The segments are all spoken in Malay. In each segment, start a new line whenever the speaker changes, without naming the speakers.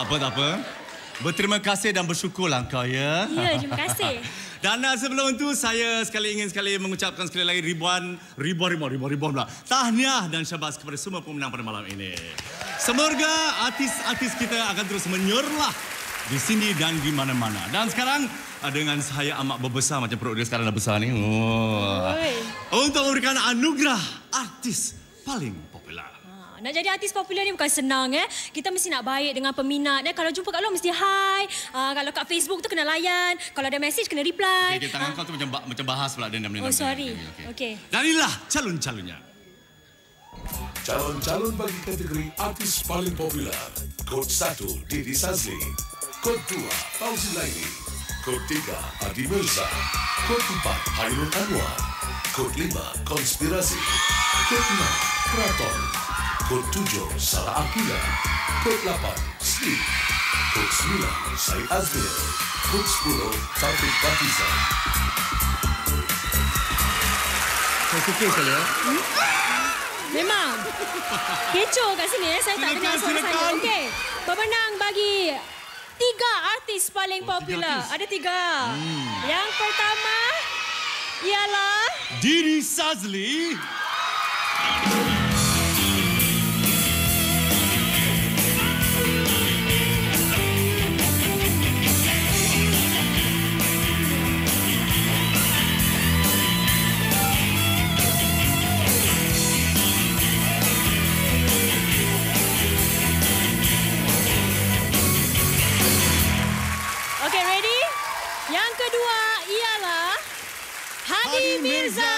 tak apa. Berterima kasih dan bersyukurlah kau ya.
Ya, terima kasih.
Dan sebelum itu saya ingin mengucapkan sekali lagi ribuan pula tahniah dan syabas kepada semua pemenang pada malam ini. Semoga artis-artis kita akan terus menyerlah di sini dan di mana-mana. Dan sekarang dengan saya amat berbesar macam perut dia sekarang dah besar ni. Untuk memberikan anugerah artis paling popular.
Nak jadi artis popular ni bukan senang Kita mesti nak baik dengan peminat Kalau jumpa kat luar mesti hi. Kalau kat Facebook tu kena layan. Kalau ada message kena reply.
Okay, tangan kau tu macam bahas pula dia.
Oh sorry. Okay.
Dan inilah calon-calonnya.
Calon-calon bagi kategori artis paling popular. Kod 1 Didi Sazli, Kod 2 Fauzi Laili, Kod 3 Adi Mirza, Kod 4 Hairul Anwar, Kod 5 Konspirasi, Kod 6 Kraton, Kod 7 Sarah Akila, Kod 8 Sleep, Kod 9 Syed Azmir, Kod 10 Taufik Batiza.
Saya fikir saya.
Memang kecoh kat sini saya tak dengar suara saya. Okey, pemenang bagi 3 artis paling popular. Ada 3. Yang pertama ialah
Didi Sazli.
Okey, ready? Yang kedua ialah Hadi Mirza.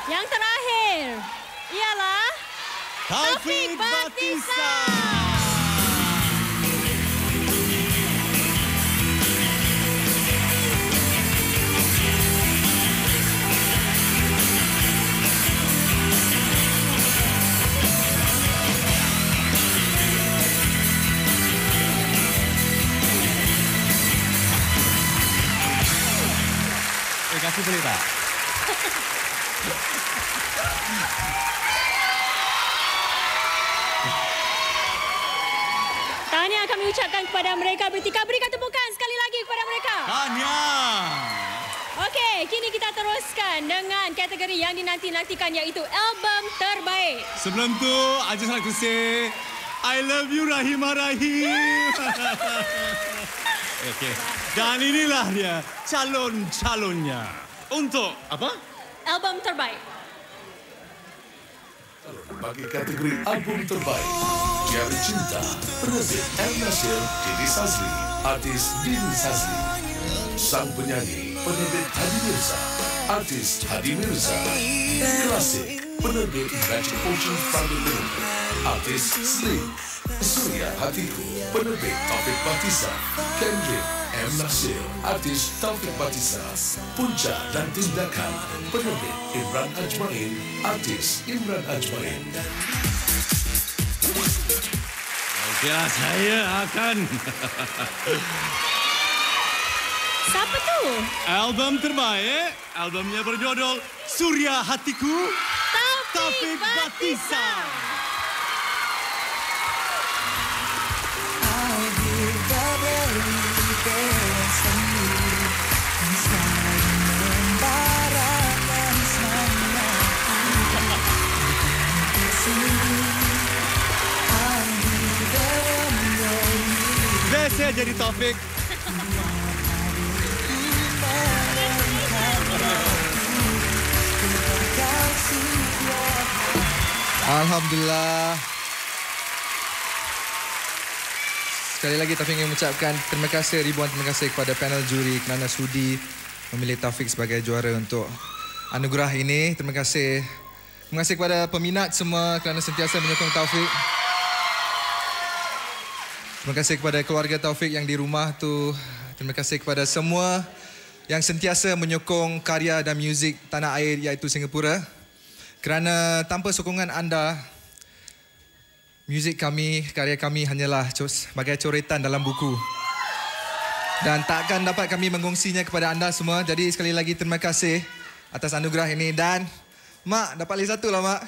Yang terakhir ialah Taufik Batiza.
Kasih boleh tak?
Tahniah kami ucapkan kepada mereka bertiga. Berikan tepukan sekali lagi kepada mereka.
Tahniah.
Okey, kini kita teruskan dengan kategori yang dinanti-nantikan iaitu album terbaik.
Sebelum tu, I just like to say, I love you Rahimah Rahim. Okey. Dan inilah dia calon-calonnya untuk apa?
Album terbaik.
Bagi kategori album terbaik, Jari Cinta, penerbit M. Nasir, Didi Sazli, artis Didi Sazli. Sang penyanyi, penerbit Hadi Mirza, artis Hadi Mirza. Klasik, penerbit Magic Ocean Family Limited, artis Slim. Surya Hatiku, penerbit Taufik Batiza. Kendrick M. Nasir, artis Taufik Batiza. Punca dan Tindakan, penerbit Imran Ajmain, artis Imran Ajmain.
Ya, saya akan
Siapa tu?
album terbaik. Albumnya berjudul Surya Hatiku, Taufik Batiza. Saya jadi Taufik.
Alhamdulillah. Sekali lagi Taufik ingin mengucapkan terima kasih, ribuan terima kasih kepada panel juri kerana sudi memilih Taufik sebagai juara untuk anugerah ini. Terima kasih. Terima kasih kepada peminat semua kerana sentiasa menyokong Taufik. Terima kasih kepada keluarga Taufik yang di rumah tu Terima kasih kepada semua yang sentiasa menyokong karya dan muzik tanah air iaitu Singapura. Kerana tanpa sokongan anda, muzik kami, karya kami hanyalah sebagai coretan dalam buku. Dan takkan dapat kami mengongsinya kepada anda semua. Jadi sekali lagi terima kasih atas anugerah ini. Dan Mak, dapat lagi satu lah Mak.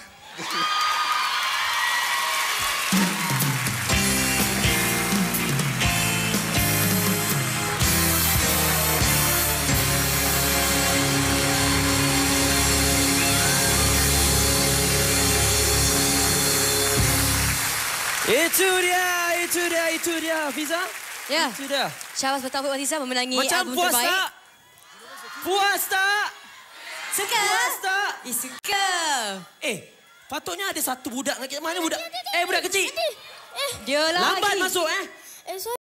Itu dia, Fiza.
Ya.
Itu dia.
Syahbaz Taufik Wathizah memenangi
Macam
album
puas
terbaik.
tak? Puas tak?
Suka?
Puas tak?
Suka.
Patutnya ada satu budak lagi. Mana budak? Budak kecil.
Dia lah
Lambat
lagi.
masuk,
sorry.